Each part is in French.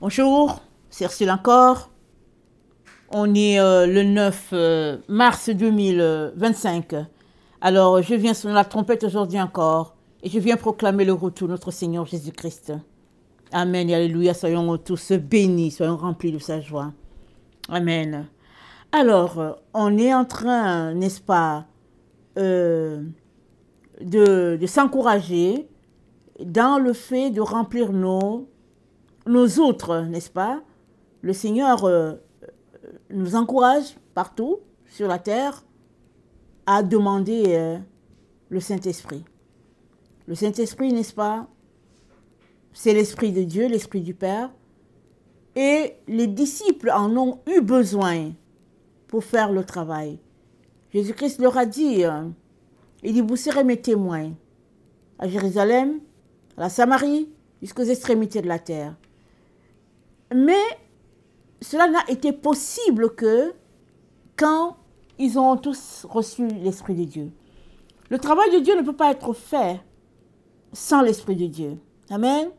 Bonjour, c'est Ursule encore. On est le 9 mars 2025. Alors, je viens sonner la trompette aujourd'hui encore et je viens proclamer le retour de notre Seigneur Jésus-Christ. Amen et alléluia, soyons tous bénis, soyons remplis de sa joie. Amen. Alors, on est en train, n'est-ce pas, de s'encourager dans le fait de remplir nos outres, n'est-ce pas? Le Seigneur nous encourage partout sur la terre à demander le Saint-Esprit. Le Saint-Esprit, n'est-ce pas? C'est l'Esprit de Dieu, l'Esprit du Père. Et les disciples en ont eu besoin pour faire le travail. Jésus-Christ leur a dit, il dit, vous serez mes témoins à Jérusalem, à la Samarie, jusqu'aux extrémités de la terre. Mais cela n'a été possible que quand ils ont tous reçu l'Esprit de Dieu. Le travail de Dieu ne peut pas être fait sans l'Esprit de Dieu. Amen.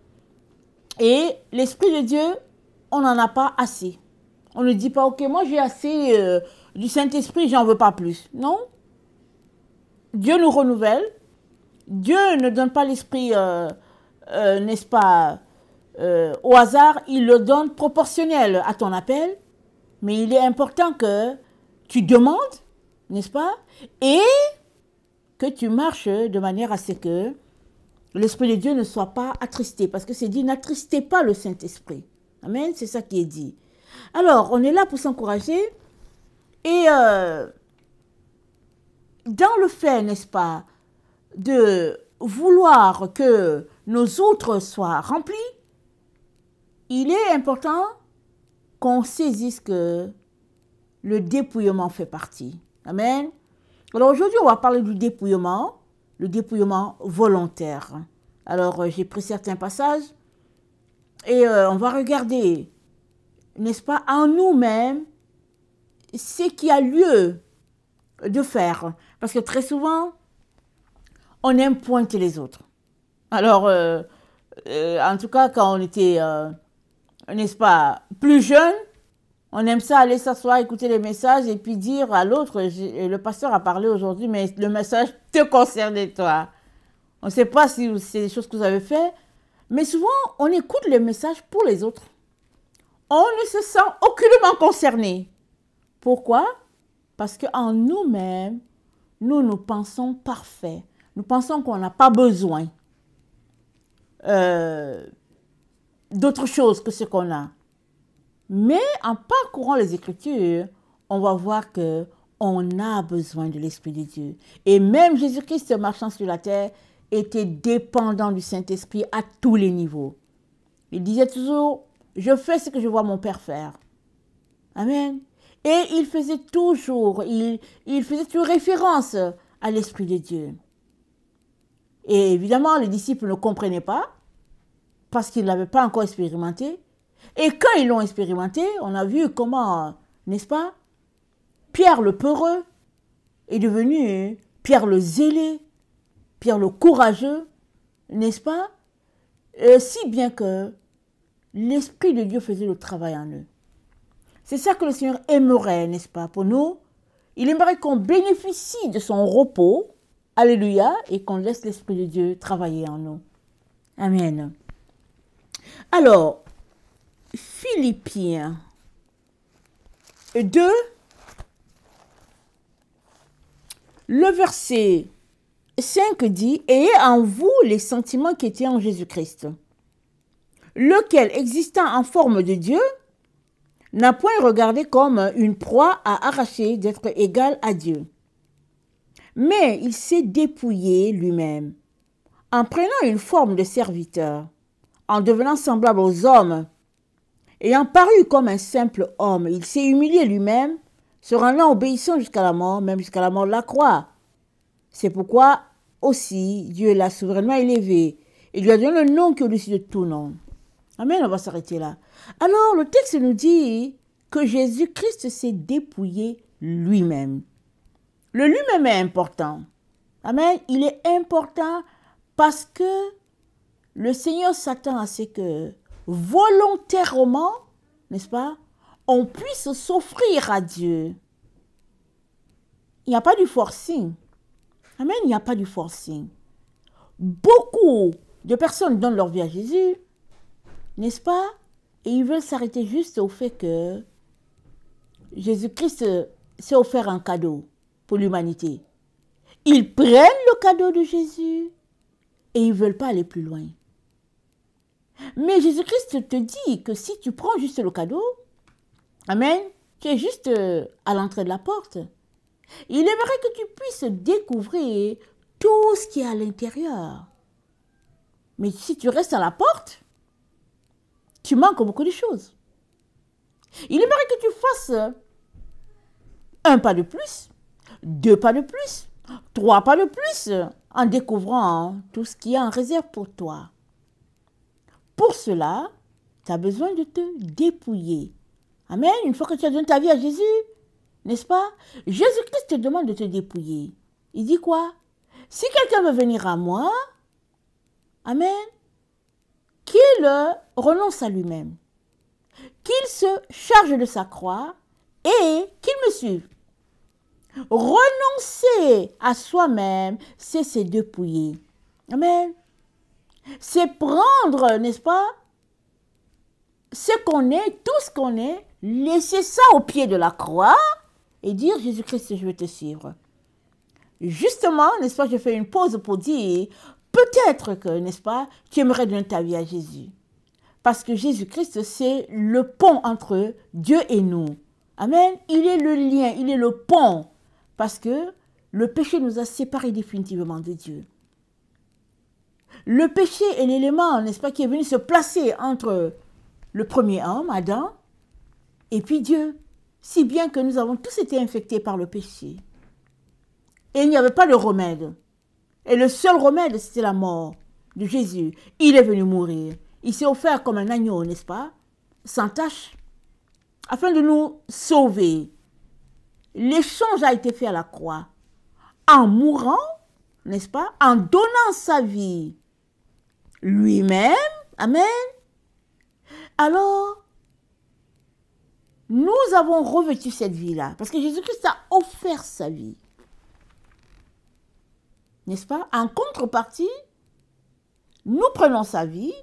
Et l'Esprit de Dieu, on n'en a pas assez. On ne dit pas, ok, moi j'ai assez du Saint-Esprit, j'en veux pas plus. Non. Dieu nous renouvelle. Dieu ne donne pas l'Esprit, n'est-ce pas, au hasard, il le donne proportionnel à ton appel, mais il est important que tu demandes, n'est-ce pas, et que tu marches de manière à ce que l'Esprit de Dieu ne soit pas attristé, parce que c'est dit, n'attristez pas le Saint-Esprit. Amen, c'est ça qui est dit. Alors, on est là pour s'encourager, et dans le fait, n'est-ce pas, de vouloir que nos outres soient remplis, il est important qu'on saisisse que le dépouillement fait partie. Amen. Alors aujourd'hui, on va parler du dépouillement, le dépouillement volontaire. Alors, j'ai pris certains passages et on va regarder, n'est-ce pas, en nous-mêmes, ce qu'il y a lieu de faire. Parce que très souvent, on aime pointer les autres. Alors, en tout cas, quand on était... n'est-ce pas, plus jeune, on aime ça aller s'asseoir, écouter les messages et puis dire à l'autre, le pasteur a parlé aujourd'hui, mais le message te concerne toi. On ne sait pas si c'est des choses que vous avez fait, mais souvent, on écoute les messages pour les autres. On ne se sent aucunement concerné. Pourquoi? Parce qu'en nous-mêmes, nous pensons parfaits. Nous pensons qu'on n'a pas besoin d'autre chose que ce qu'on a. Mais en parcourant les Écritures, on va voir que on a besoin de l'Esprit de Dieu. Et même Jésus-Christ, marchant sur la terre, était dépendant du Saint-Esprit à tous les niveaux. Il disait toujours, je fais ce que je vois mon Père faire. Amen. Et il faisait toujours référence à l'Esprit de Dieu. Et évidemment, les disciples ne comprenaient pas, parce qu'ils ne l'avaient pas encore expérimenté. Et quand ils l'ont expérimenté, on a vu comment, n'est-ce pas, Pierre le peureux est devenu Pierre le zélé, Pierre le courageux, n'est-ce pas, si bien que l'Esprit de Dieu faisait le travail en eux. C'est ça que le Seigneur aimerait, n'est-ce pas, pour nous. Il aimerait qu'on bénéficie de son repos, alléluia, et qu'on laisse l'Esprit de Dieu travailler en nous. Amen. Alors, Philippiens 2, le verset 5 dit, « Ayez en vous les sentiments qui étaient en Jésus-Christ, lequel, existant en forme de Dieu, n'a point regardé comme une proie à arracher d'être égal à Dieu. Mais il s'est dépouillé lui-même, en prenant une forme de serviteur, en devenant semblable aux hommes, ayant paru comme un simple homme, il s'est humilié lui-même, se rendant obéissant jusqu'à la mort, même jusqu'à la mort de la croix. C'est pourquoi aussi Dieu l'a souverainement élevé et lui a donné le nom qui est au-dessus de tout nom. » Amen, on va s'arrêter là. Alors, le texte nous dit que Jésus-Christ s'est dépouillé lui-même. Le lui-même est important. Amen, il est important parce que le Seigneur s'attend à ce que volontairement, n'est-ce pas, on puisse s'offrir à Dieu. Il n'y a pas du forcing. Amen, il n'y a pas du forcing. Beaucoup de personnes donnent leur vie à Jésus, n'est-ce pas? Et ils veulent s'arrêter juste au fait que Jésus-Christ s'est offert un cadeau pour l'humanité. Ils prennent le cadeau de Jésus et ils ne veulent pas aller plus loin. Mais Jésus-Christ te dit que si tu prends juste le cadeau, amen, tu es juste à l'entrée de la porte. Il aimerait que tu puisses découvrir tout ce qui est à l'intérieur. Mais si tu restes à la porte, tu manques beaucoup de choses. Il aimerait que tu fasses un pas de plus, 2 pas de plus, 3 pas de plus, en découvrant tout ce qu'il y a en réserve pour toi. Pour cela, tu as besoin de te dépouiller. Amen. Une fois que tu as donné ta vie à Jésus, n'est-ce pas? Jésus-Christ te demande de te dépouiller. Il dit quoi? Si quelqu'un veut venir à moi, amen, qu'il renonce à lui-même, qu'il se charge de sa croix et qu'il me suive. Renoncer à soi-même, c'est se dépouiller. Amen. C'est prendre, n'est-ce pas, ce qu'on est, tout ce qu'on est, laisser ça au pied de la croix et dire, Jésus-Christ, je vais te suivre. Justement, n'est-ce pas, je fais une pause pour dire, peut-être que, n'est-ce pas, tu aimerais donner ta vie à Jésus. Parce que Jésus-Christ, c'est le pont entre Dieu et nous. Amen. Il est le lien, il est le pont. Parce que le péché nous a séparés définitivement de Dieu. Le péché est l'élément, n'est-ce pas, qui est venu se placer entre le premier homme, Adam, et puis Dieu. Si bien que nous avons tous été infectés par le péché. Et il n'y avait pas de remède. Et le seul remède, c'était la mort de Jésus. Il est venu mourir. Il s'est offert comme un agneau, n'est-ce pas, sans tache, afin de nous sauver. L'échange a été fait à la croix. En mourant, n'est-ce pas, en donnant sa vie lui-même, amen. Alors, nous avons revêtu cette vie-là, parce que Jésus-Christ a offert sa vie. N'est-ce pas? En contrepartie, nous prenons sa vie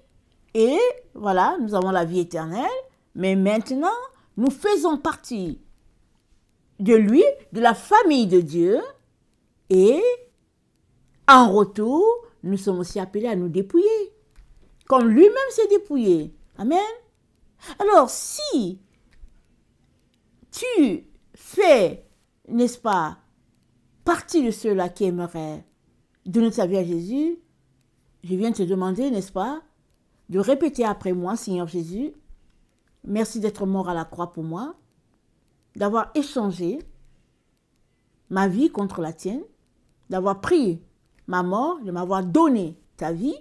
et voilà, nous avons la vie éternelle, mais maintenant, nous faisons partie de lui, de la famille de Dieu, et en retour, nous sommes aussi appelés à nous dépouiller, comme lui-même s'est dépouillé. Amen. Alors, si tu fais, n'est-ce pas, partie de ceux-là qui aimeraient donner ta vie à Jésus, je viens te demander, n'est-ce pas, de répéter après moi, Seigneur Jésus, merci d'être mort à la croix pour moi, d'avoir échangé ma vie contre la tienne, d'avoir pris ma mort, de m'avoir donné ta vie.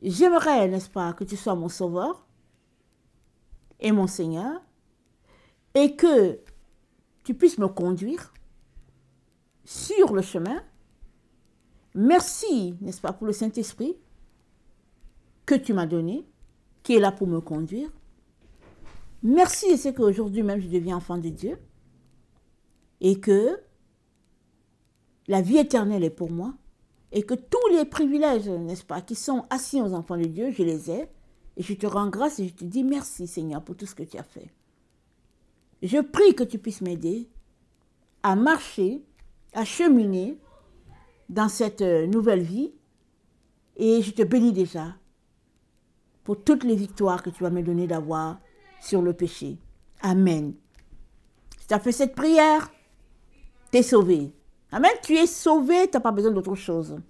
J'aimerais, n'est-ce pas, que tu sois mon sauveur et mon Seigneur, et que tu puisses me conduire sur le chemin. Merci, n'est-ce pas, pour le Saint-Esprit que tu m'as donné, qui est là pour me conduire. Merci, et c'est qu'aujourd'hui même je deviens enfant de Dieu et que la vie éternelle est pour moi et que tous les privilèges, n'est-ce pas, qui sont assis aux enfants de Dieu, je les ai et je te rends grâce et je te dis merci Seigneur pour tout ce que tu as fait. Je prie que tu puisses m'aider à marcher, à cheminer dans cette nouvelle vie et je te bénis déjà pour toutes les victoires que tu vas me donner d'avoir sur le péché. Amen. Si tu as fait cette prière, tu es sauvé. Amen. Tu es sauvé, tu n'as pas besoin d'autre chose.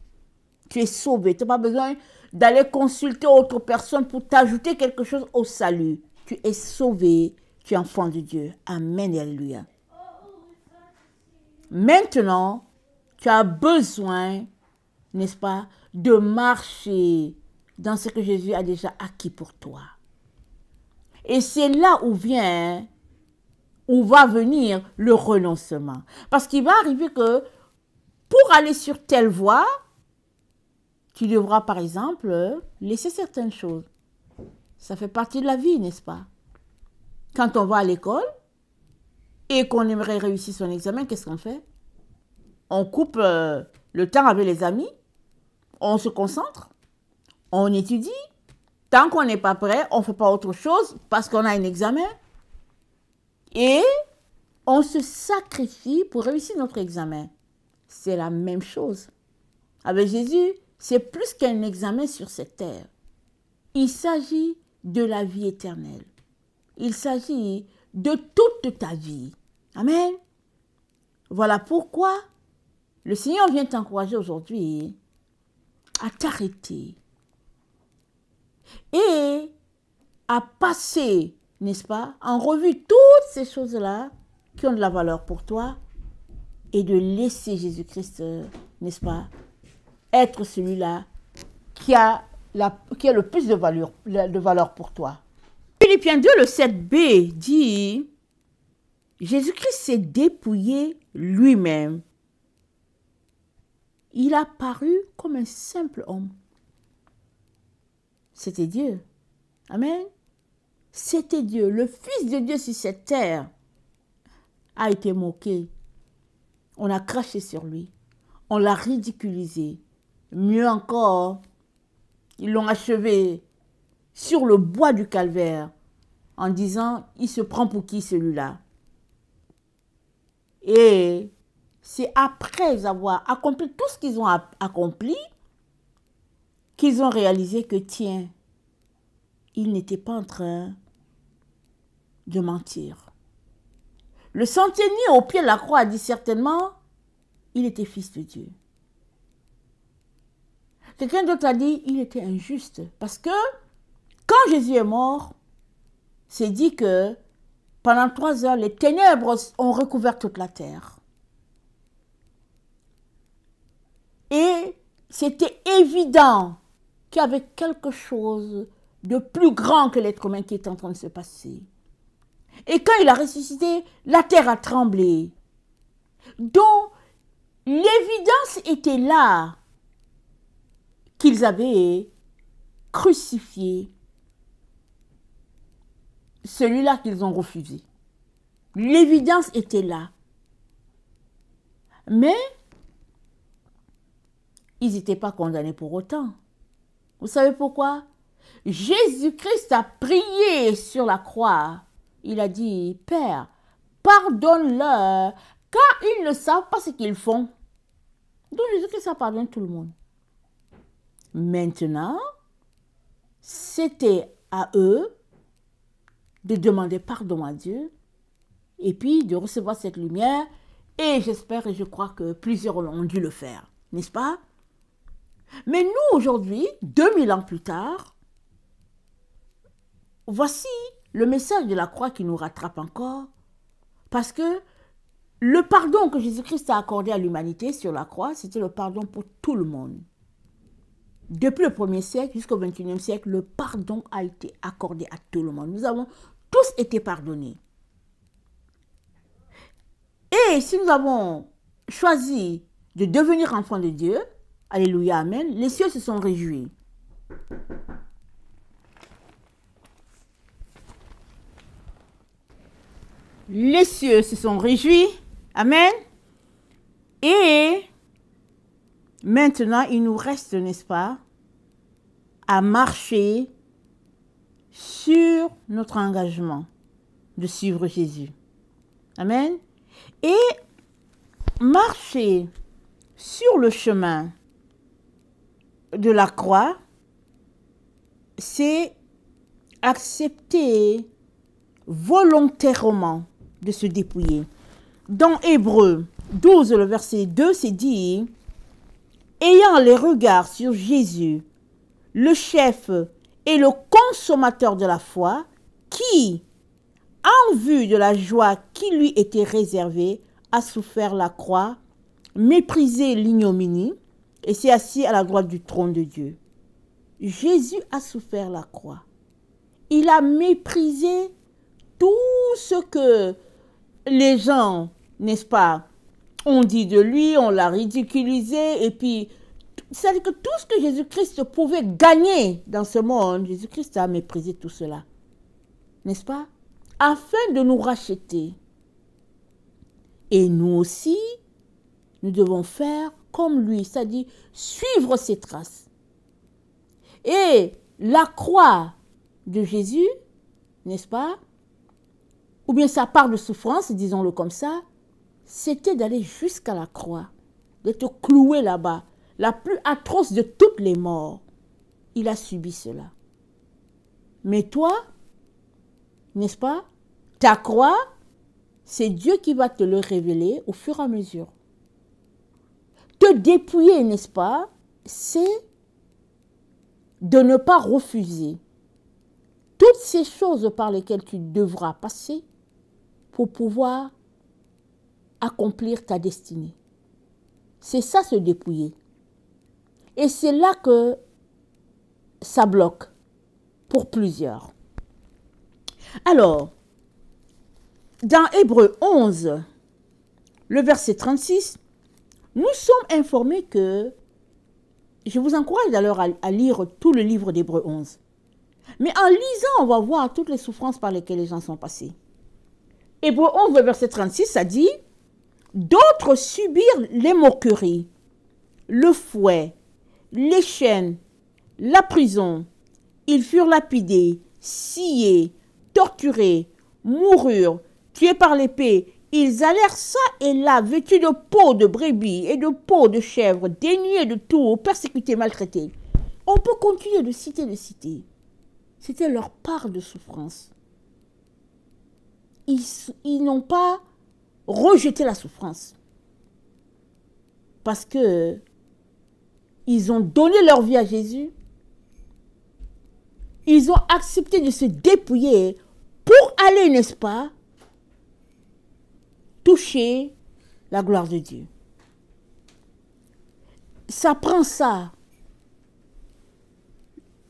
Tu es sauvé. Tu n'as pas besoin d'aller consulter autre personne pour t'ajouter quelque chose au salut. Tu es sauvé. Tu es enfant de Dieu. Amen et alléluia. Maintenant, tu as besoin, n'est-ce pas, de marcher dans ce que Jésus a déjà acquis pour toi. Et c'est là où va venir le renoncement. Parce qu'il va arriver que pour aller sur telle voie, tu devras par exemple laisser certaines choses. Ça fait partie de la vie, n'est-ce pas? Quand on va à l'école et qu'on aimerait réussir son examen, qu'est-ce qu'on fait? On coupe le temps avec les amis, on se concentre, on étudie. Tant qu'on n'est pas prêt, on ne fait pas autre chose parce qu'on a un examen. Et on se sacrifie pour réussir notre examen. C'est la même chose. Avec Jésus, c'est plus qu'un examen sur cette terre. Il s'agit de la vie éternelle. Il s'agit de toute ta vie. Amen. Voilà pourquoi le Seigneur vient t'encourager aujourd'hui à t'arrêter et à passer, n'est-ce pas, en revue toutes ces choses-là qui ont de la valeur pour toi et de laisser Jésus-Christ, n'est-ce pas, être celui-là qui a le plus de valeur pour toi. Philippiens 2, le 7b dit, Jésus-Christ s'est dépouillé lui-même. Il a paru comme un simple homme. C'était Dieu. Amen. C'était Dieu. Le Fils de Dieu sur cette terre a été moqué. On a craché sur lui. On l'a ridiculisé. Mieux encore, ils l'ont achevé sur le bois du calvaire en disant, il se prend pour qui celui-là? Et c'est après avoir accompli tout ce qu'ils ont accompli qu'ils ont réalisé que, tiens, ils n'étaient pas en train de mentir. Le centenier au pied de la croix a dit certainement, il était fils de Dieu. Quelqu'un d'autre a dit, il était injuste. Parce que quand Jésus est mort, c'est dit que pendant 3 heures, les ténèbres ont recouvert toute la terre. Et c'était évident qu'il y avait quelque chose de plus grand que l'être humain qui était en train de se passer. Et quand il a ressuscité, la terre a tremblé. Donc, l'évidence était là qu'ils avaient crucifié celui-là qu'ils ont refusé. L'évidence était là. Mais ils n'étaient pas condamnés pour autant. Vous savez pourquoi? Jésus-Christ a prié sur la croix. Il a dit, Père, pardonne-leur, car ils ne savent pas ce qu'ils font. Donc Jésus-Christ a pardonné tout le monde. Maintenant, c'était à eux de demander pardon à Dieu et puis de recevoir cette lumière. Et j'espère et je crois que plusieurs ont dû le faire, n'est-ce pas? Mais nous, aujourd'hui, 2000 ans plus tard, voici le message de la croix qui nous rattrape encore. Parce que le pardon que Jésus-Christ a accordé à l'humanité sur la croix, c'était le pardon pour tout le monde. Depuis le 1er siècle jusqu'au 21e siècle, le pardon a été accordé à tout le monde. Nous avons tous été pardonnés. Et si nous avons choisi de devenir enfants de Dieu, alléluia, amen, les cieux se sont réjouis. Les cieux se sont réjouis, amen. Et maintenant, il nous reste, n'est-ce pas, à marcher sur notre engagement de suivre Jésus. Amen. Et marcher sur le chemin de la croix, c'est accepter volontairement de se dépouiller. Dans Hébreux 12, le verset 2, c'est dit, ayant les regards sur Jésus, le chef et le consommateur de la foi, qui, en vue de la joie qui lui était réservée, a souffert la croix, méprisé l'ignominie, et s'est assis à la droite du trône de Dieu. Jésus a souffert la croix. Il a méprisé tout ce que les gens, n'est-ce pas, ont dit de lui, on l'a ridiculisé, et puis C'est-à-dire que tout ce que Jésus-Christ pouvait gagner dans ce monde, Jésus-Christ a méprisé tout cela. N'est-ce pas? Afin de nous racheter. Et nous aussi, nous devons faire comme lui, c'est-à-dire suivre ses traces. Et la croix de Jésus, n'est-ce pas? Ou bien sa part de souffrance, disons-le comme ça, c'était d'aller jusqu'à la croix, d'être cloué là-bas, la plus atroce de toutes les morts. Il a subi cela. Mais toi, n'est-ce pas? Ta croix, c'est Dieu qui va te le révéler au fur et à mesure. Te dépouiller, n'est-ce pas? C'est de ne pas refuser toutes ces choses par lesquelles tu devras passer pour pouvoir accomplir ta destinée. C'est ça, se dépouiller. Et c'est là que ça bloque pour plusieurs. Alors, dans Hébreux 11, le verset 36, nous sommes informés que, je vous encourage d'ailleurs à lire tout le livre d'Hébreux 11. Mais en lisant, on va voir toutes les souffrances par lesquelles les gens sont passés. Hébreux 11, le verset 36, ça dit « D'autres subirent les moqueries, le fouet, les chaînes, la prison. Ils furent lapidés, sciés, torturés, moururent, tués par l'épée. Ils allèrent ça et là, vêtus de peau de brebis et de peau de chèvre, dénués de tout, persécutés, maltraités. » On peut continuer de citer. C'était leur part de souffrance. Ils n'ont pas rejeté la souffrance. Parce que ils ont donné leur vie à Jésus. Ils ont accepté de se dépouiller pour aller, n'est-ce pas, toucher la gloire de Dieu. Ça prend ça.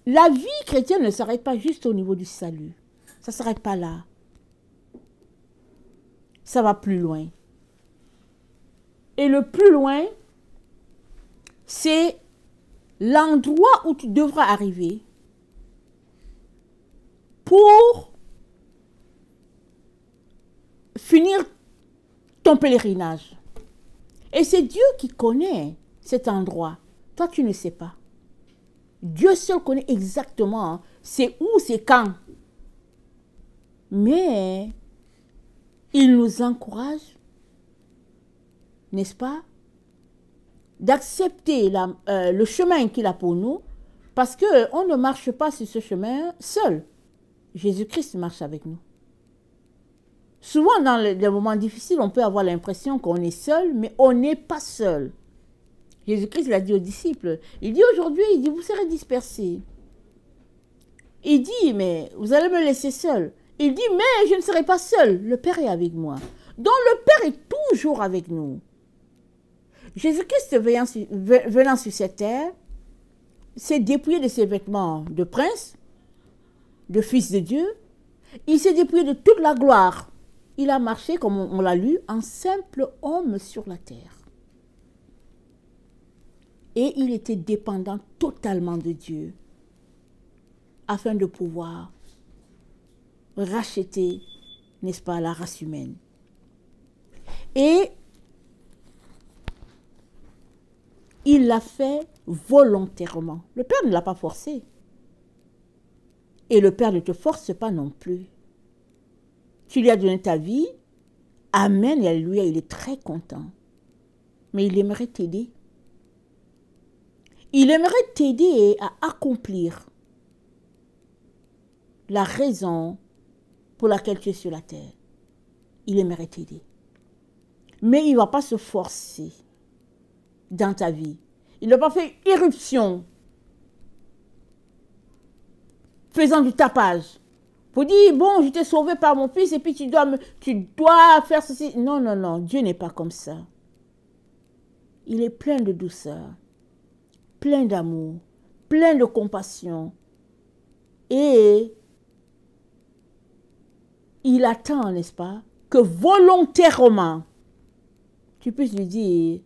La vie chrétienne ne s'arrête pas juste au niveau du salut. Ça ne s'arrête pas là. Ça va plus loin. Et le plus loin, c'est l'endroit où tu devras arriver pour finir ton pèlerinage. Et c'est Dieu qui connaît cet endroit. Toi, tu ne sais pas. Dieu seul connaît exactement c'est où, c'est quand. Mais il nous encourage, n'est-ce pas, d'accepter le chemin qu'il a pour nous, parce qu'on ne marche pas sur ce chemin seul. Jésus-Christ marche avec nous. Souvent, dans les moments difficiles, on peut avoir l'impression qu'on est seul, mais on n'est pas seul. Jésus-Christ l'a dit aux disciples. Il dit aujourd'hui, il dit, vous serez dispersés. Il dit, mais vous allez me laisser seul. Il dit, mais je ne serai pas seul. Le Père est avec moi. Donc le Père est toujours avec nous. Jésus-Christ venant sur cette terre, s'est dépouillé de ses vêtements de prince, de fils de Dieu. Il s'est dépouillé de toute la gloire. Il a marché, comme on l'a lu, en simple homme sur la terre. Et il était dépendant totalement de Dieu, afin de pouvoir racheter, n'est-ce pas, la race humaine. Et il l'a fait volontairement. Le Père ne l'a pas forcé. Et le Père ne te force pas non plus. Tu lui as donné ta vie. Amen, et alléluia, il est très content. Mais il aimerait t'aider. Il aimerait t'aider à accomplir la raison pour laquelle tu es sur la terre. Il aimerait t'aider. Mais il ne va pas se forcer dans ta vie. Il n'a pas fait irruption faisant du tapage pour dire, bon, je t'ai sauvé par mon fils et puis tu dois faire ceci. Non, non, non, Dieu n'est pas comme ça. Il est plein de douceur, plein d'amour, plein de compassion. Et il attend, n'est-ce pas, que volontairement, tu puisses lui dire,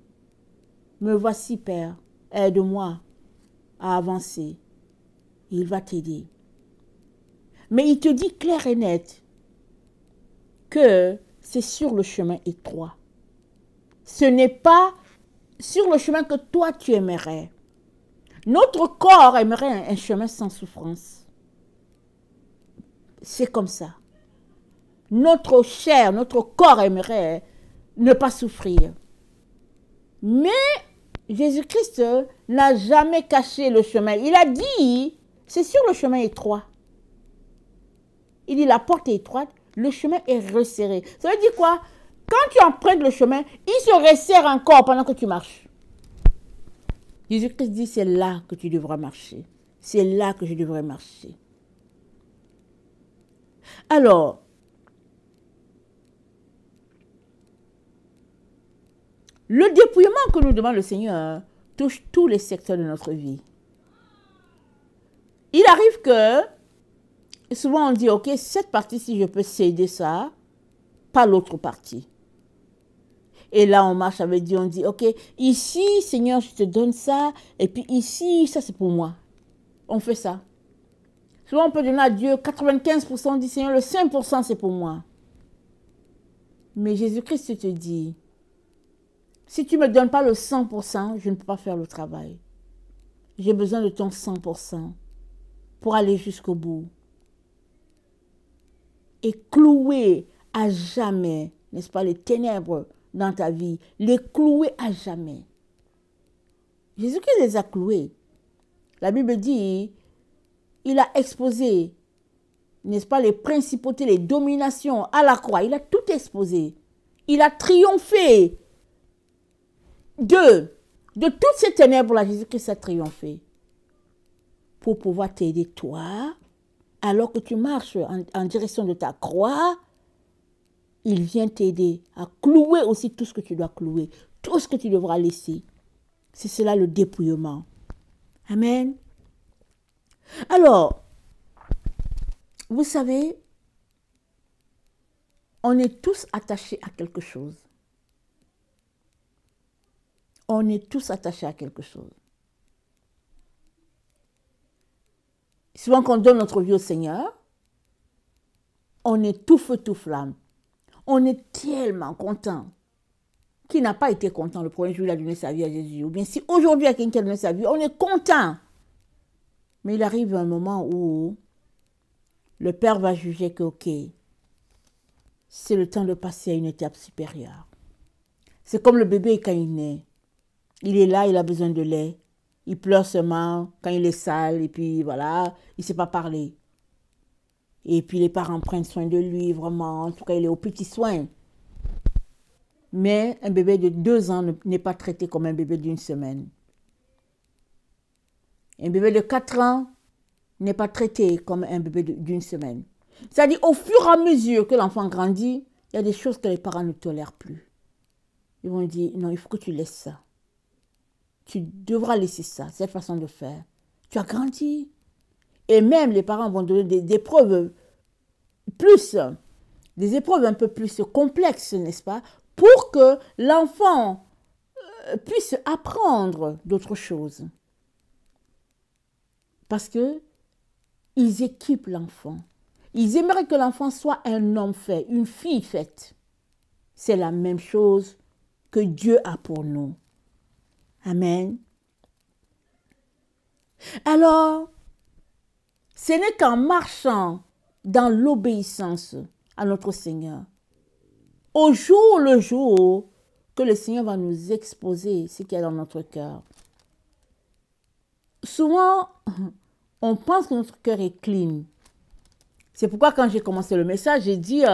me voici, Père, aide-moi à avancer. Il va t'aider. Mais il te dit clair et net que c'est sur le chemin étroit. Ce n'est pas sur le chemin que toi tu aimerais. Notre corps aimerait un chemin sans souffrance. C'est comme ça. Notre chair, notre corps aimerait ne pas souffrir. Mais Jésus-Christ n'a jamais caché le chemin. Il a dit, c'est sur le chemin étroit. Il dit, la porte est étroite, le chemin est resserré. Ça veut dire quoi? Quand tu empruntes le chemin, il se resserre encore pendant que tu marches. Jésus-Christ dit, c'est là que tu devras marcher. C'est là que je devrais marcher. Alors, le dépouillement que nous demande le Seigneur touche tous les secteurs de notre vie. Il arrive que, souvent on dit, ok, cette partie-ci, je peux céder ça, pas l'autre partie. Et là, on marche avec Dieu, on dit, ok, ici, Seigneur, je te donne ça, et puis ici, ça c'est pour moi. On fait ça. Souvent, on peut donner à Dieu 95%, on dit, Seigneur, le 5% c'est pour moi. Mais Jésus-Christ te dit, si tu ne me donnes pas le 100%, je ne peux pas faire le travail. J'ai besoin de ton 100% pour aller jusqu'au bout. Et clouer à jamais, n'est-ce pas, les ténèbres dans ta vie, les clouer à jamais. Jésus-Christ les a cloués. La Bible dit, il a exposé, n'est-ce pas, les principautés, les dominations à la croix. Il a tout exposé. Il a triomphé de toutes ces ténèbres-là. Jésus-Christ a triomphé pour pouvoir t'aider toi, alors que tu marches en direction de ta croix. Il vient t'aider à clouer aussi tout ce que tu dois clouer, tout ce que tu devras laisser. C'est cela le dépouillement. Amen. Alors, vous savez, on est tous attachés à quelque chose. On est tous attachés à quelque chose. Souvent qu'on donne notre vie au Seigneur, on est tout feu, tout flamme. On est tellement content. Qui n'a pas été content le premier jour où il a donné sa vie à Jésus? Ou bien si aujourd'hui il y a quelqu'un qui a donné sa vie, on est content. Mais il arrive un moment où le Père va juger que, ok, c'est le temps de passer à une étape supérieure. C'est comme le bébé quand il naît. Il est là, il a besoin de lait. Il pleure seulement quand il est sale et puis voilà, il ne sait pas parler. Et puis les parents prennent soin de lui, vraiment. En tout cas, il est aux petits soins. Mais un bébé de 2 ans n'est pas traité comme un bébé d'1 semaine. Un bébé de 4 ans n'est pas traité comme un bébé d'1 semaine. C'est-à-dire, au fur et à mesure que l'enfant grandit, il y a des choses que les parents ne tolèrent plus. Ils vont dire, non, il faut que tu laisses ça. Tu devras laisser ça, cette façon de faire. Tu as grandi. Et même les parents vont donner des épreuves des épreuves un peu plus complexes, n'est-ce pas, pour que l'enfant puisse apprendre d'autres choses. Parce que ils équipent l'enfant. Ils aimeraient que l'enfant soit un homme fait, une fille faite. C'est la même chose que Dieu a pour nous. Amen. Alors, ce n'est qu'en marchant dans l'obéissance à notre Seigneur, au jour le jour, que le Seigneur va nous exposer ce qu'il y a dans notre cœur. Souvent, on pense que notre cœur est clean. C'est pourquoi quand j'ai commencé le message, j'ai dit,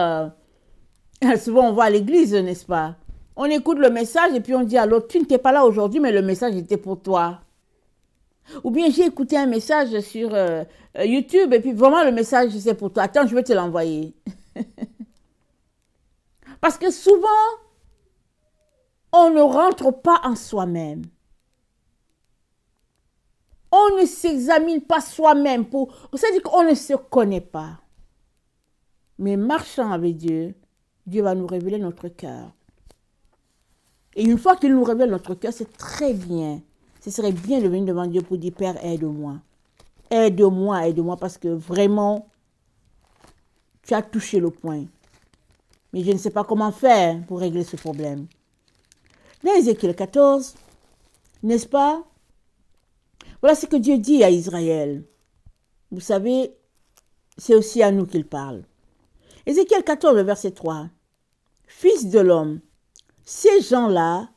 souvent on va à l'église, n'est-ce pas? On écoute le message et puis on dit à l'autre, tu n'étais pas là aujourd'hui, mais le message était pour toi. Ou bien j'ai écouté un message sur YouTube et puis vraiment le message c'est pour toi. Attends, je vais te l'envoyer. Parce que souvent, on ne rentre pas en soi-même. On ne s'examine pas soi-même. C'est-à-dire qu'on ne se connaît pas. Mais marchant avec Dieu, Dieu va nous révéler notre cœur. Et une fois qu'il nous révèle notre cœur, c'est très bien. ce serait bien de venir devant Dieu pour dire, Père, aide-moi. Aide-moi, aide-moi, parce que vraiment, tu as touché le point. Mais je ne sais pas comment faire pour régler ce problème. Dans Ézéchiel 14, n'est-ce pas? Voilà ce que Dieu dit à Israël. Vous savez, c'est aussi à nous qu'il parle. Ézéchiel 14, verset 3. Fils de l'homme, ces gens-là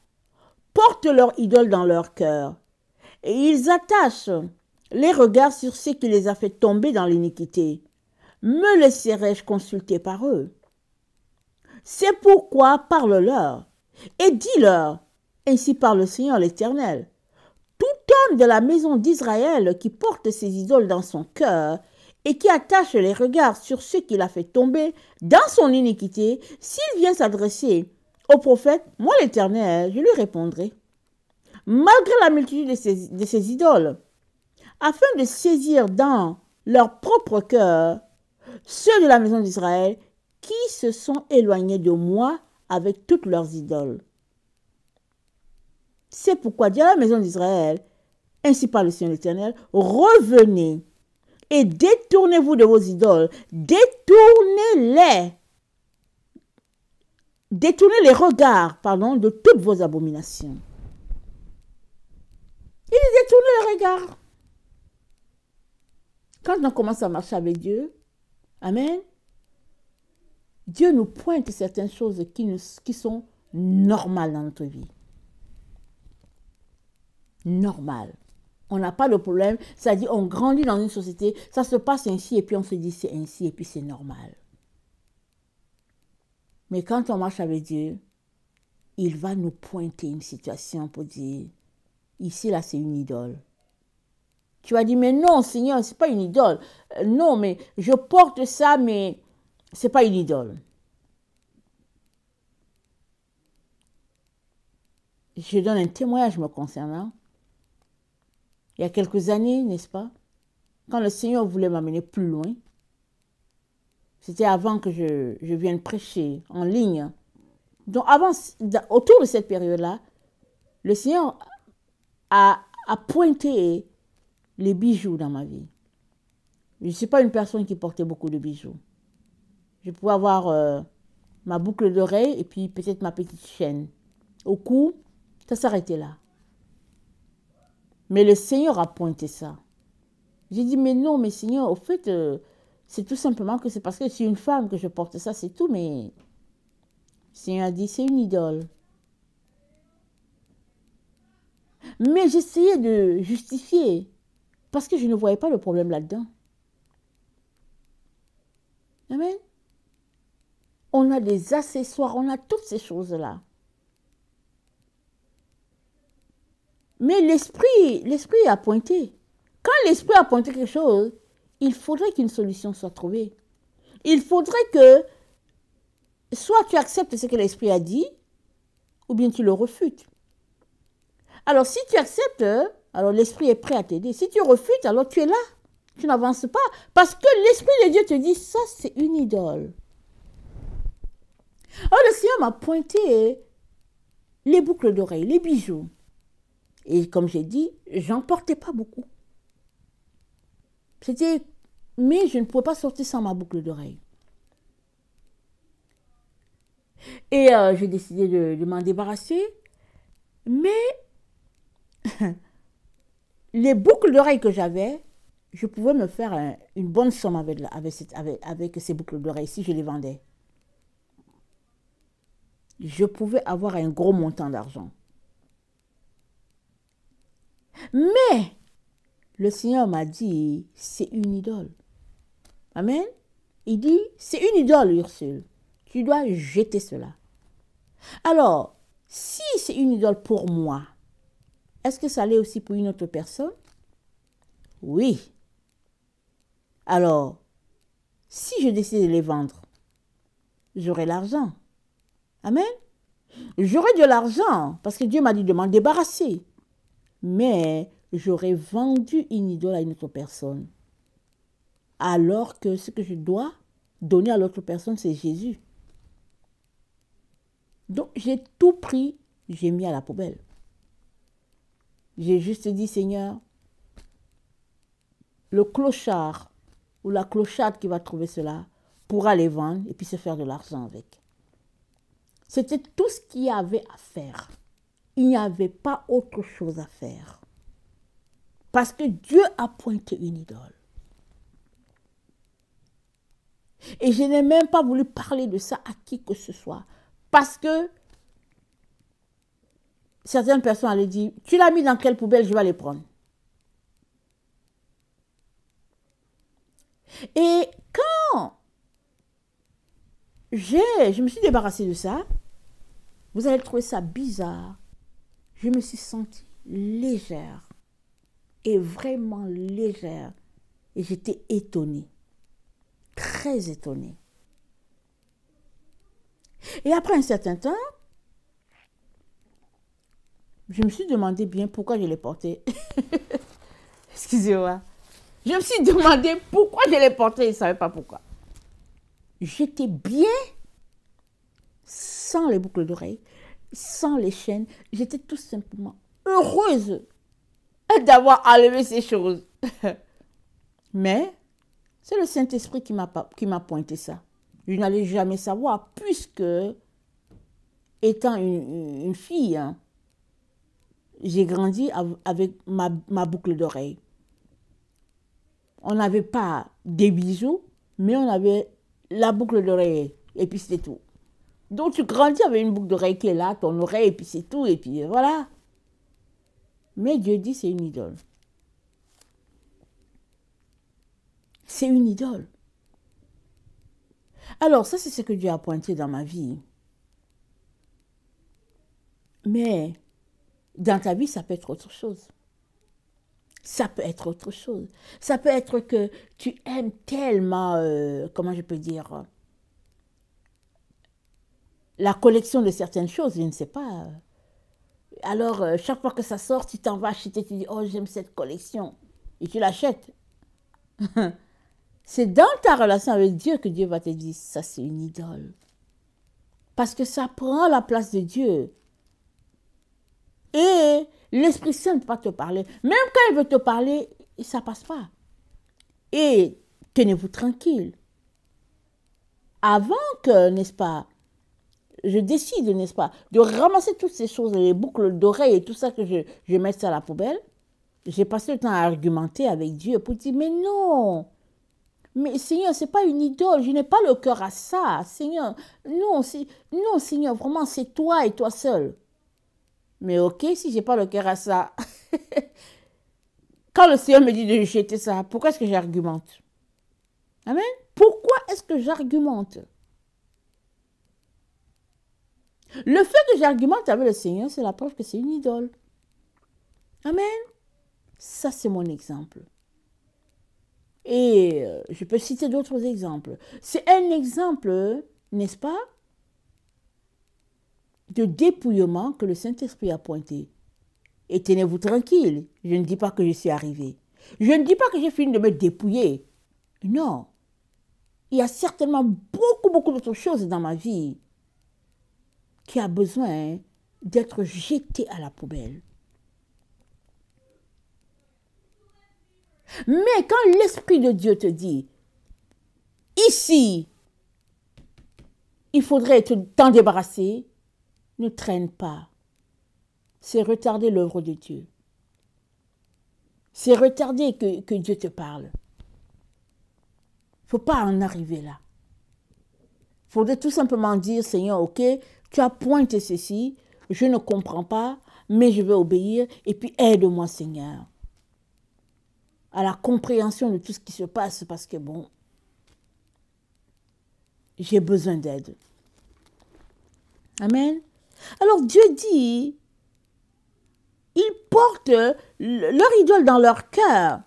portent leur idole dans leur cœur et ils attachent les regards sur ce qui les a fait tomber dans l'iniquité. Me laisserai-je consulter par eux? C'est pourquoi parle-leur et dis-leur, ainsi parle le Seigneur l'Éternel. Tout homme de la maison d'Israël qui porte ses idoles dans son cœur et qui attache les regards sur ce qu'il a fait tomber dans son iniquité, s'il vient s'adresser au prophète, moi l'Éternel, je lui répondrai. Malgré la multitude de ces idoles, afin de saisir dans leur propre cœur ceux de la maison d'Israël qui se sont éloignés de moi avec toutes leurs idoles. C'est pourquoi dit à la maison d'Israël, ainsi parle le Seigneur l'Éternel, revenez et détournez-vous de vos idoles, détournez les regards, de toutes vos abominations. Il détourne les regards. Quand on commence à marcher avec Dieu, amen, Dieu nous pointe certaines choses qui sont normales dans notre vie. Normal. On n'a pas de problème. C'est-à-dire, on grandit dans une société, ça se passe ainsi, et puis on se dit c'est ainsi, et puis c'est normal. Mais quand on marche avec Dieu, il va nous pointer une situation pour dire, ici, là, c'est une idole. Tu vas dire, mais non, Seigneur, ce n'est pas une idole. Non, mais je porte ça, mais ce n'est pas une idole. Je donne un témoignage me concernant. Il y a quelques années, n'est-ce pas, quand le Seigneur voulait m'amener plus loin, c'était avant que je vienne prêcher en ligne. Donc, autour de cette période-là, le Seigneur a pointé les bijoux dans ma vie. Je ne suis pas une personne qui portait beaucoup de bijoux. Je pouvais avoir ma boucle d'oreille et puis peut-être ma petite chaîne. Au cou, ça s'arrêtait là. Mais le Seigneur a pointé ça. J'ai dit, mais non, mais Seigneur, au fait, c'est tout simplement que c'est parce que je suis une femme que je porte ça, c'est tout. Mais le Seigneur a dit, c'est une idole. Mais j'essayais de justifier parce que je ne voyais pas le problème là-dedans. Amen. On a des accessoires, on a toutes ces choses-là. Mais l'esprit a pointé. Quand l'esprit a pointé quelque chose, il faudrait qu'une solution soit trouvée. Il faudrait que soit tu acceptes ce que l'esprit a dit, ou bien tu le refutes. Alors si tu acceptes, alors l'esprit est prêt à t'aider. Si tu refutes, alors tu es là. Tu n'avances pas. Parce que l'esprit de Dieu te dit, ça c'est une idole. Alors le Seigneur m'a pointé les boucles d'oreilles, les bijoux. Et comme j'ai dit, j'en portais pas beaucoup. Mais je ne pouvais pas sortir sans ma boucle d'oreille. Et j'ai décidé de m'en débarrasser. Mais les boucles d'oreilles que j'avais, je pouvais me faire une bonne somme avec ces boucles d'oreilles si je les vendais. Je pouvais avoir un gros montant d'argent. Mais le Seigneur m'a dit, c'est une idole. Amen. Il dit, c'est une idole, Ursule. Tu dois jeter cela. Alors, si c'est une idole pour moi, est-ce que ça l'est aussi pour une autre personne? Oui. Alors, si je décide de les vendre, j'aurai l'argent. Amen. J'aurai de l'argent parce que Dieu m'a dit de m'en débarrasser. Mais j'aurais vendu une idole à une autre personne. Alors que ce que je dois donner à l'autre personne, c'est Jésus. Donc, j'ai tout pris, j'ai mis à la poubelle. J'ai juste dit, Seigneur, le clochard ou la clocharde qui va trouver cela pourra les vendre et puis se faire de l'argent avec. C'était tout ce qu'il y avait à faire. Il n'y avait pas autre chose à faire. Parce que Dieu a pointé une idole. Et je n'ai même pas voulu parler de ça à qui que ce soit. Parce que certaines personnes allaient dire, tu l'as mis dans quelle poubelle, je vais les prendre. Et quand je me suis débarrassée de ça, vous allez trouver ça bizarre. Je me suis sentie légère. Et vraiment légère. Et j'étais étonnée. Très étonnée. Et après un certain temps, je me suis demandé bien pourquoi je les portais. Excusez-moi. Je me suis demandé pourquoi je les portais et je ne savais pas pourquoi. J'étais bien sans les boucles d'oreilles, sans les chaînes. J'étais tout simplement heureuse d'avoir enlevé ces choses. Mais c'est le Saint-Esprit qui m'a pointé ça. Je n'allais jamais savoir puisque, étant une fille, hein, j'ai grandi avec ma boucle d'oreille. On n'avait pas des bijoux, mais on avait la boucle d'oreille. Et puis c'était tout. Donc tu grandis avec une boucle d'oreille qui est là, ton oreille, et puis c'est tout. Et puis voilà. Mais Dieu dit c'est une idole. C'est une idole. Alors ça c'est ce que Dieu a pointé dans ma vie. Mais dans ta vie ça peut être autre chose. Ça peut être autre chose. Ça peut être que tu aimes tellement, comment je peux dire, la collection de certaines choses, je ne sais pas. Alors, chaque fois que ça sort, tu t'en vas acheter, tu dis, oh, j'aime cette collection. Et tu l'achètes. C'est dans ta relation avec Dieu que Dieu va te dire, ça c'est une idole. Parce que ça prend la place de Dieu. Et l'Esprit Saint ne peut pas te parler. Même quand il veut te parler, ça ne passe pas. Et tenez-vous tranquille. Avant que, n'est-ce pas, je décide, n'est-ce pas, de ramasser toutes ces choses, les boucles d'oreilles et tout ça, que je mette ça à la poubelle, j'ai passé le temps à argumenter avec Dieu pour dire, mais non, mais Seigneur, ce n'est pas une idole, je n'ai pas le cœur à ça, Seigneur. Non, non Seigneur, vraiment, c'est toi et toi seul. Mais ok, si je n'ai pas le cœur à ça, quand le Seigneur me dit de jeter ça, pourquoi est-ce que j'argumente? Amen. Pourquoi est-ce que j'argumente? Le fait que j'argumente avec le Seigneur, c'est la preuve que c'est une idole. Amen. Ça, c'est mon exemple. Et je peux citer d'autres exemples. C'est un exemple, n'est-ce pas, de dépouillement que le Saint-Esprit a pointé. Et tenez-vous tranquille, je ne dis pas que je suis arrivée. Je ne dis pas que j'ai fini de me dépouiller. Non. Il y a certainement beaucoup d'autres choses dans ma vie qui a besoin d'être jetées à la poubelle. Mais quand l'Esprit de Dieu te dit, ici, il faudrait t'en débarrasser, ne traîne pas. C'est retarder l'œuvre de Dieu. C'est retarder que Dieu te parle. Il ne faut pas en arriver là. Il faudrait tout simplement dire, Seigneur, ok, tu as pointé ceci, je ne comprends pas, mais je vais obéir, et puis aide-moi, Seigneur, à la compréhension de tout ce qui se passe, parce que bon, j'ai besoin d'aide. Amen. Alors Dieu dit, ils portent leur idole dans leur cœur,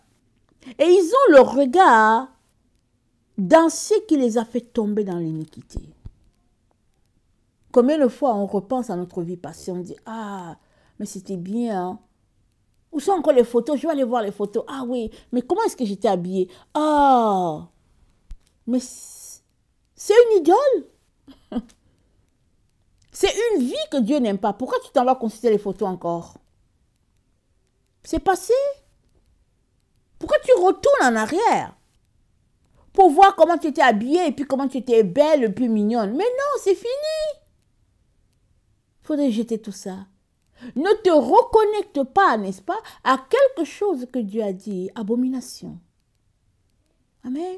et ils ont le regard dans ce qui les a fait tomber dans l'iniquité. Combien de fois on repense à notre vie passée, on dit, ah, mais c'était bien, hein? Où sont encore les photos? Je vais aller voir les photos. Ah oui, mais comment est-ce que j'étais habillée? Ah, mais c'est une idole. C'est une vie que Dieu n'aime pas. Pourquoi tu t'en vas consulter les photos encore? C'est passé. Pourquoi tu retournes en arrière? Pour voir comment tu étais habillée et puis comment tu étais belle et puis mignonne. Mais non, c'est fini. Il faudrait jeter tout ça. Ne te reconnecte pas, n'est-ce pas, à quelque chose que Dieu a dit. Abomination. Amen.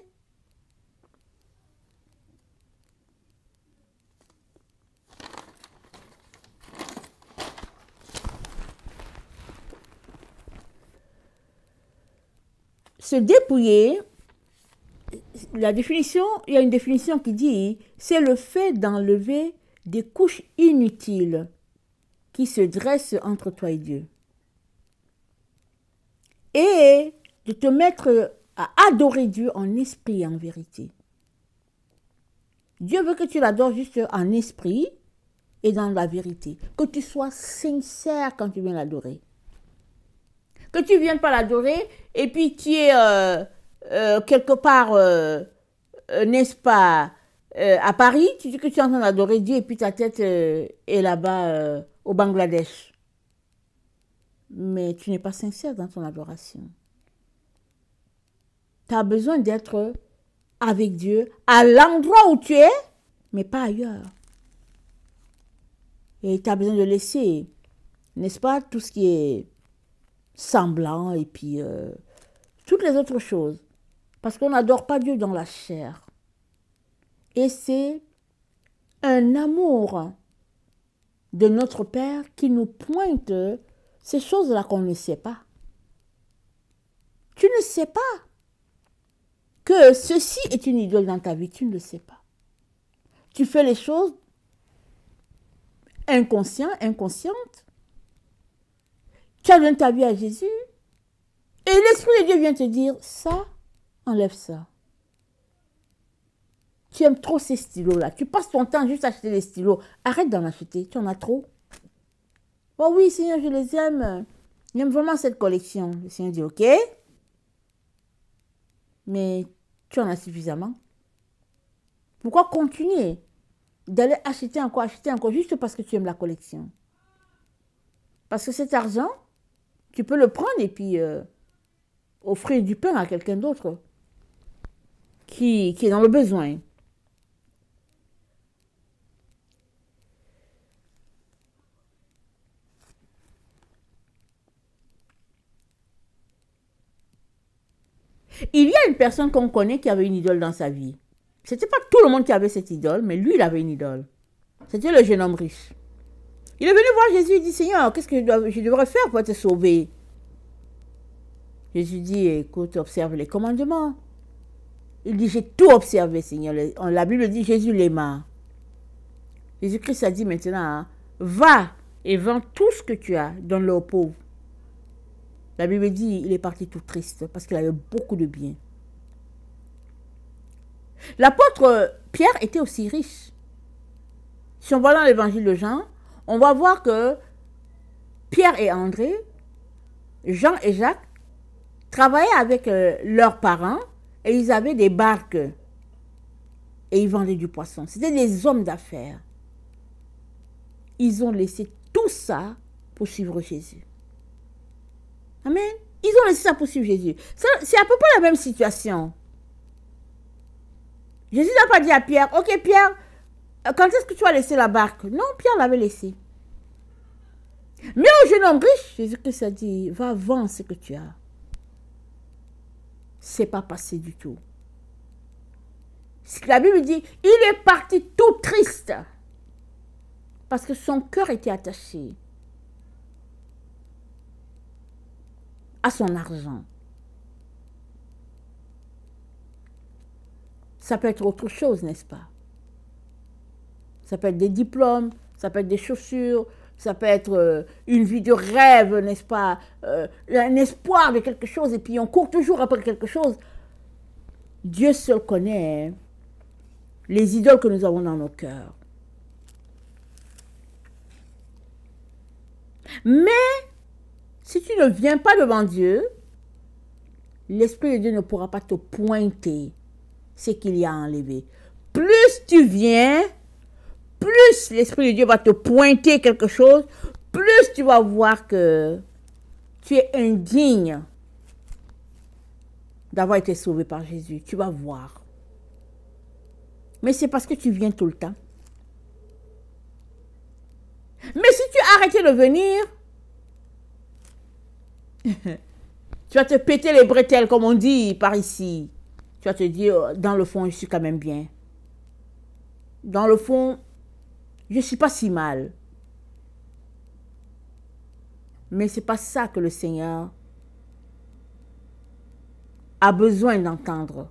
Se dépouiller, la définition, il y a une définition qui dit, c'est le fait d'enlever des couches inutiles qui se dressent entre toi et Dieu. Et de te mettre à adorer Dieu en esprit et en vérité. Dieu veut que tu l'adores juste en esprit et dans la vérité. Que tu sois sincère quand tu viens l'adorer. Que tu ne viennes pas l'adorer et puis tu es quelque part, n'est-ce pas, à Paris, tu dis que tu es en train d'adorer Dieu et puis ta tête est là-bas au Bangladesh. Mais tu n'es pas sincère dans ton adoration. Tu as besoin d'être avec Dieu à l'endroit où tu es, mais pas ailleurs. Et tu as besoin de laisser, n'est-ce pas, tout ce qui est semblant et puis toutes les autres choses. Parce qu'on n'adore pas Dieu dans la chair. Et c'est un amour de notre Père qui nous pointe ces choses-là qu'on ne sait pas. Tu ne sais pas que ceci est une idole dans ta vie. Tu ne le sais pas. Tu fais les choses inconscientes. Tu as donné ta vie à Jésus. Et l'Esprit de Dieu vient te dire, ça, enlève ça. Tu aimes trop ces stylos-là. Tu passes ton temps juste à acheter des stylos. Arrête d'en acheter. Tu en as trop. Oh oui, Seigneur, je les aime. J'aime vraiment cette collection. Le Seigneur dit, ok. Mais tu en as suffisamment. Pourquoi continuer d'aller acheter encore, juste parce que tu aimes la collection? Parce que cet argent, tu peux le prendre et puis offrir du pain à quelqu'un d'autre qui est dans le besoin. Il y a une personne qu'on connaît qui avait une idole dans sa vie. C'était pas tout le monde qui avait cette idole, mais lui, il avait une idole. C'était le jeune homme riche. Il est venu voir Jésus, il dit, Seigneur, qu'est-ce que je devrais faire pour te sauver? Jésus dit, écoute, observe les commandements. Il dit, j'ai tout observé, Seigneur. La Bible dit, Jésus l'aima. Jésus-Christ a dit maintenant, va et vends tout ce que tu as, donne-le aux pauvres. La Bible dit, il est parti tout triste parce qu'il avait beaucoup de biens. L'apôtre Pierre était aussi riche. Si on va dans l'évangile de Jean, on va voir que Pierre et André, Jean et Jacques, travaillaient avec leurs parents et ils avaient des barques et ils vendaient du poisson. C'était des hommes d'affaires. Ils ont laissé tout ça pour suivre Jésus. Amen. Ils ont laissé ça pour suivre Jésus. C'est à peu près la même situation. Jésus n'a pas dit à Pierre, ok Pierre, quand est-ce que tu vas laisser la barque? Non, Pierre l'avait laissé. Mais au jeune homme riche, Jésus-Christ a dit, va vendre ce que tu as. C'est pas passé du tout. La Bible dit, il est parti tout triste. Parce que son cœur était attaché à son argent. Ça peut être autre chose, n'est-ce pas? Ça peut être des diplômes, ça peut être des chaussures, ça peut être une vie de rêve, n'est-ce pas? Un espoir de quelque chose, et puis on court toujours après quelque chose. Dieu seul connaît les idoles que nous avons dans nos cœurs. Mais, si tu ne viens pas devant Dieu, l'Esprit de Dieu ne pourra pas te pointer ce qu'il y a à enlever. Plus tu viens, plus l'Esprit de Dieu va te pointer quelque chose, plus tu vas voir que tu es indigne d'avoir été sauvé par Jésus. Tu vas voir. Mais c'est parce que tu viens tout le temps. Mais si tu arrêtais de venir, tu vas te péter les bretelles, comme on dit par ici. Tu vas te dire, dans le fond, je suis quand même bien. Dans le fond, je ne suis pas si mal. Mais ce n'est pas ça que le Seigneur a besoin d'entendre.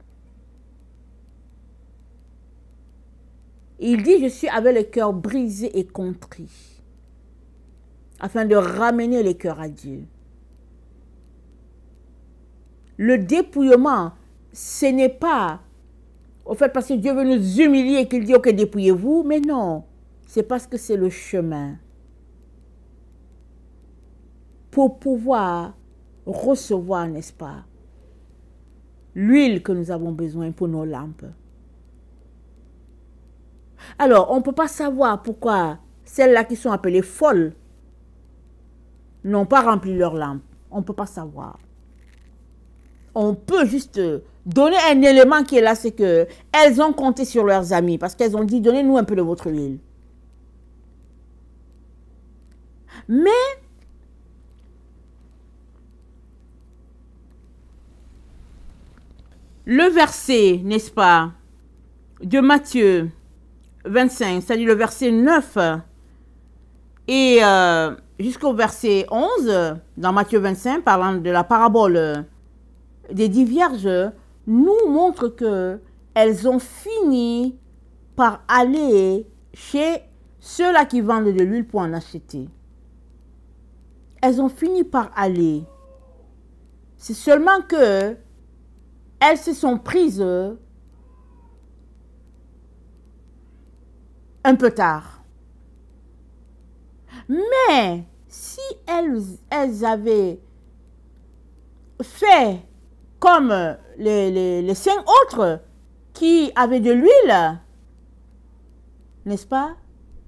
Il dit, je suis avec le cœur brisé et contrit, afin de ramener les cœurs à Dieu. Le dépouillement, ce n'est pas au fait parce que Dieu veut nous humilier et qu'il dit, ok, dépouillez-vous, mais non, c'est parce que c'est le chemin pour pouvoir recevoir, n'est-ce pas, l'huile que nous avons besoin pour nos lampes. Alors, on ne peut pas savoir pourquoi celles-là qui sont appelées folles n'ont pas rempli leurs lampes. On ne peut pas savoir. On peut juste donner un élément qui est là, c'est qu'elles ont compté sur leurs amis parce qu'elles ont dit, donnez-nous un peu de votre huile. Mais le verset, n'est-ce pas, de Matthieu 25, c'est-à-dire le verset 9 et jusqu'au verset 11, dans Matthieu 25, parlant de la parabole des 10 vierges, nous montre qu'elles ont fini par aller chez ceux-là qui vendent de l'huile pour en acheter. Elles ont fini par aller. C'est seulement que elles se sont prises un peu tard. Mais si elles avaient fait comme les 5 autres qui avaient de l'huile, n'est-ce pas?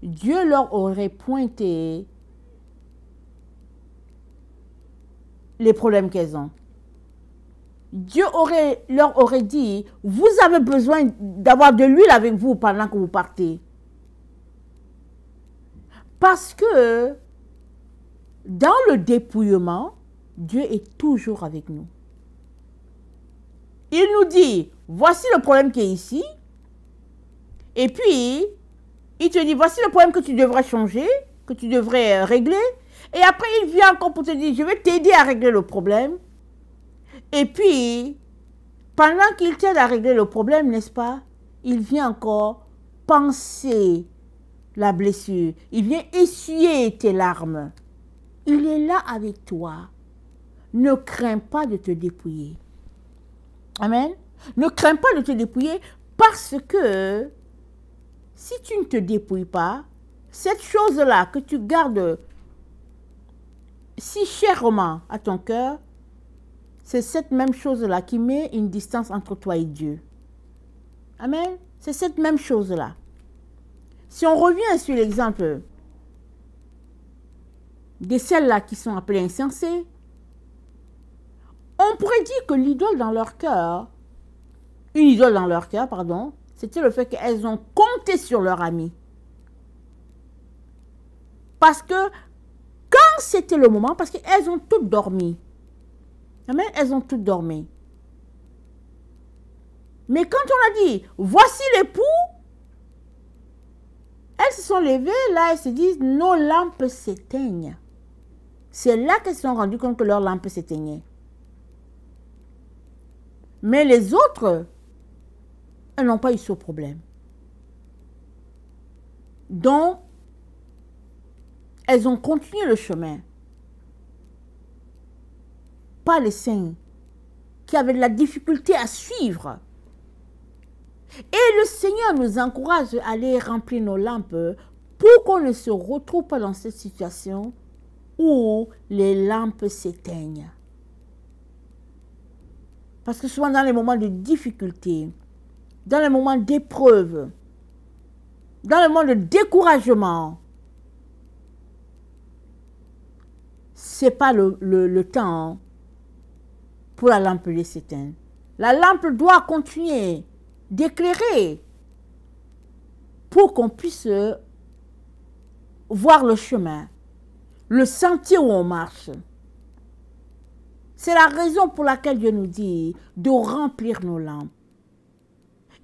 Dieu leur aurait pointé les problèmes qu'elles ont. Dieu leur aurait dit, vous avez besoin d'avoir de l'huile avec vous pendant que vous partez. Parce que dans le dépouillement, Dieu est toujours avec nous. Il nous dit, voici le problème qui est ici. Et puis, il te dit, voici le problème que tu devrais changer, que tu devrais régler. Et après, il vient encore pour te dire, je vais t'aider à régler le problème. Et puis, pendant qu'il t'aide à régler le problème, n'est-ce pas, il vient encore penser la blessure. Il vient essuyer tes larmes. Il est là avec toi. Ne crains pas de te dépouiller. Amen. Ne crains pas de te dépouiller parce que si tu ne te dépouilles pas, cette chose-là que tu gardes si chèrement à ton cœur, c'est cette même chose-là qui met une distance entre toi et Dieu. Amen. C'est cette même chose-là. Si on revient sur l'exemple de celles-là qui sont appelées insensées, on pourrait dire que l'idole dans leur cœur, une idole dans leur cœur, pardon, c'était le fait qu'elles ont compté sur leur ami. Parce que quand c'était le moment, parce qu'elles ont toutes dormi. Amen, elles ont toutes dormi. Mais quand on a dit, voici l'époux, elles se sont levées, là, elles se disent, nos lampes s'éteignent. C'est là qu'elles se sont rendues compte que leurs lampes s'éteignaient. Mais les autres, elles n'ont pas eu ce problème. Donc, elles ont continué le chemin. Pas les saints qui avaient de la difficulté à suivre. Et le Seigneur nous encourage à aller remplir nos lampes pour qu'on ne se retrouve pas dans cette situation où les lampes s'éteignent. Parce que souvent dans les moments de difficulté, dans les moments d'épreuve, dans les moments de découragement, ce n'est pas le temps pour la lampe de s'éteindre. La lampe doit continuer d'éclairer pour qu'on puisse voir le chemin, le sentier où on marche. C'est la raison pour laquelle Dieu nous dit de remplir nos lampes.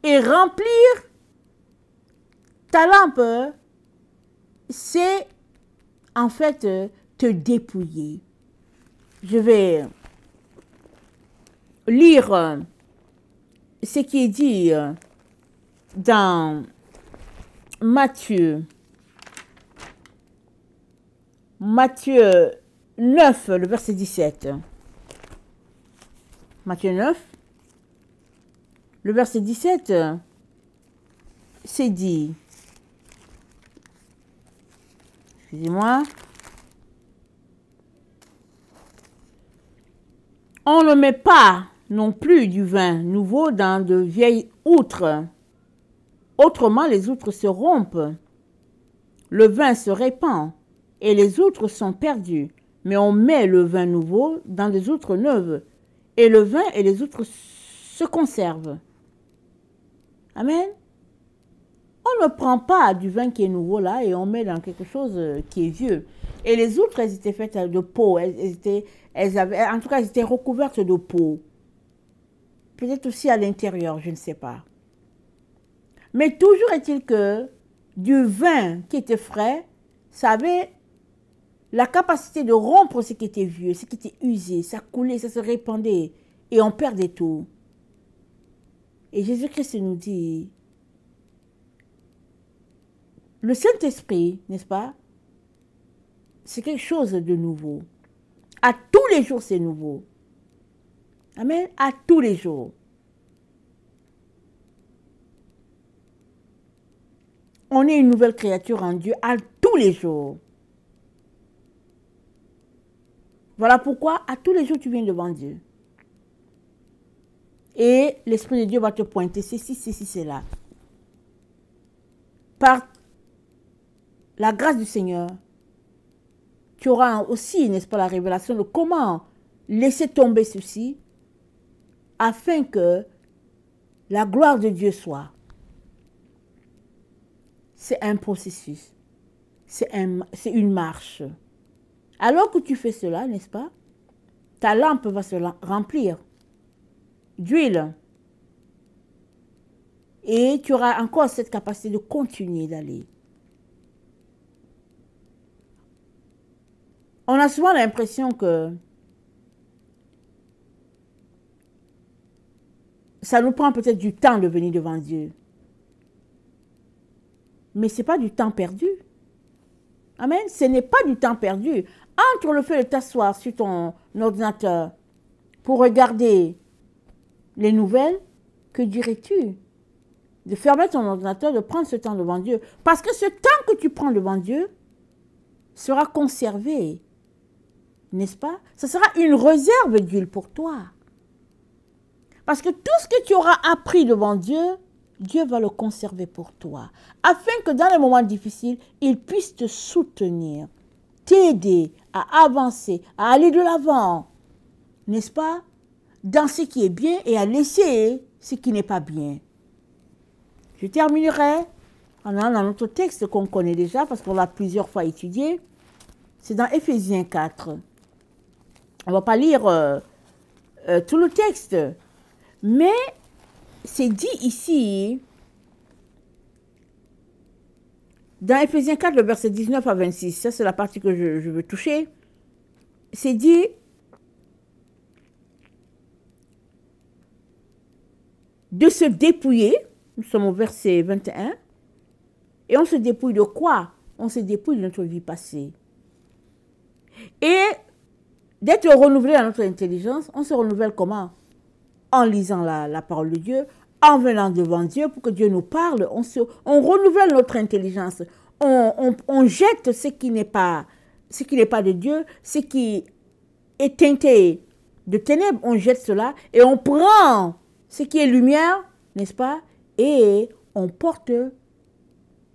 Et remplir ta lampe, c'est en fait te dépouiller. Je vais lire ce qui est dit dans Matthieu 9, le verset 17. Matthieu 9, le verset 17, c'est dit, excusez-moi, on ne met pas non plus du vin nouveau dans de vieilles outres. Autrement, les outres se rompent, le vin se répand et les outres sont perdues. Mais on met le vin nouveau dans des outres neuves et le vin et les outres se conservent. Amen. On ne prend pas du vin qui est nouveau là et on met dans quelque chose qui est vieux. Et les outres, elles étaient faites de peau. En tout cas, elles étaient recouvertes de peau. Peut-être aussi à l'intérieur, je ne sais pas. Mais toujours est-il que du vin qui était frais, ça avait la capacité de rompre ce qui était vieux, ce qui était usé. Ça coulait, ça se répandait et on perdait tout. Et Jésus-Christ nous dit, le Saint-Esprit, n'est-ce pas, c'est quelque chose de nouveau. À tous les jours, c'est nouveau. Amen. À tous les jours. On est une nouvelle créature en Dieu à tous les jours. Voilà pourquoi à tous les jours tu viens devant Dieu. Et l'Esprit de Dieu va te pointer ceci, cela. Par la grâce du Seigneur, tu auras aussi, n'est-ce pas, la révélation de comment laisser tomber ceci afin que la gloire de Dieu soit. C'est un processus. C'est une marche. Alors que tu fais cela, n'est-ce pas, ta lampe va se remplir d'huile. Et tu auras encore cette capacité de continuer d'aller. On a souvent l'impression que ça nous prend peut-être du temps de venir devant Dieu. Mais ce n'est pas du temps perdu. Amen. Ce n'est pas du temps perdu. Entre le fait de t'asseoir sur ton ordinateur pour regarder les nouvelles, que dirais-tu? De fermer ton ordinateur, de prendre ce temps devant Dieu. Parce que ce temps que tu prends devant Dieu sera conservé. N'est-ce pas? Ce sera une réserve d'huile pour toi. Parce que tout ce que tu auras appris devant Dieu, Dieu va le conserver pour toi. Afin que dans les moments difficiles, il puisse te soutenir, t'aider à avancer, à aller de l'avant. N'est-ce pas? Dans ce qui est bien et à laisser ce qui n'est pas bien. Je terminerai en allant dans notre texte qu'on connaît déjà parce qu'on l'a plusieurs fois étudié. C'est dans Éphésiens 4. On ne va pas lire tout le texte. Mais c'est dit ici, dans Éphésiens 4, le verset 19 à 26, ça c'est la partie que je veux toucher, c'est dit, de se dépouiller, nous sommes au verset 21, et on se dépouille de quoi? On se dépouille de notre vie passée. Et d'être renouvelé dans notre intelligence, on se renouvelle comment? En lisant la parole de Dieu, en venant devant Dieu pour que Dieu nous parle, on renouvelle notre intelligence, on jette ce qui n'est pas de Dieu, ce qui est teinté de ténèbres, on jette cela et on prend ce qui est lumière, n'est-ce pas? Et on porte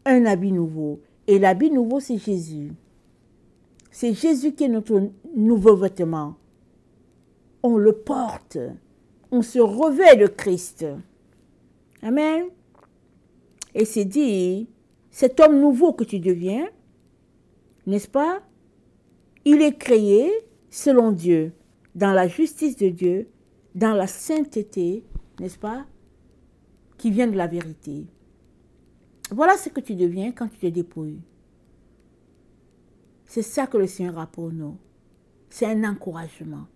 un habit nouveau. Et l'habit nouveau, c'est Jésus. C'est Jésus qui est notre nouveau vêtement. On le porte. On se revêt de Christ. Amen. Et c'est dit, cet homme nouveau que tu deviens, n'est-ce pas? Il est créé selon Dieu, dans la justice de Dieu, dans la sainteté, n'est-ce pas? Qui vient de la vérité. Voilà ce que tu deviens quand tu te dépouilles. C'est ça que le Seigneur a pour nous. C'est un encouragement.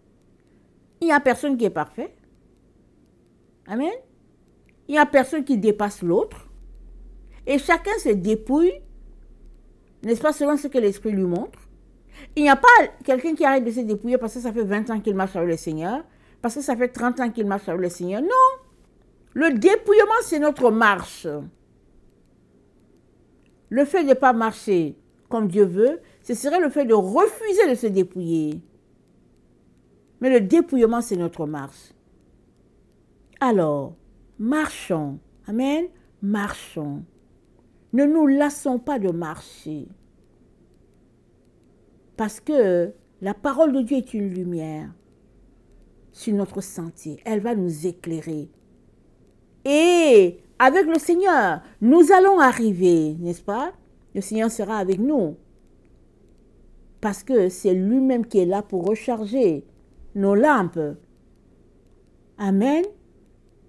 Il n'y a personne qui est parfait. Amen. Il n'y a personne qui dépasse l'autre. Et chacun se dépouille, n'est-ce pas, selon ce que l'Esprit lui montre. Il n'y a pas quelqu'un qui arrête de se dépouiller parce que ça fait 20 ans qu'il marche avec le Seigneur, parce que ça fait 30 ans qu'il marche avec le Seigneur. Non. Le dépouillement, c'est notre marche. Le fait de ne pas marcher comme Dieu veut, ce serait le fait de refuser de se dépouiller. Mais le dépouillement, c'est notre marche. Alors, marchons. Amen. Marchons. Ne nous lassons pas de marcher. Parce que la parole de Dieu est une lumière sur notre sentier. Elle va nous éclairer. Et avec le Seigneur, nous allons arriver, n'est-ce pas? Le Seigneur sera avec nous. Parce que c'est lui-même qui est là pour recharger nos lampes. Amen.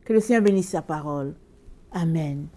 Que le Seigneur bénisse sa parole. Amen.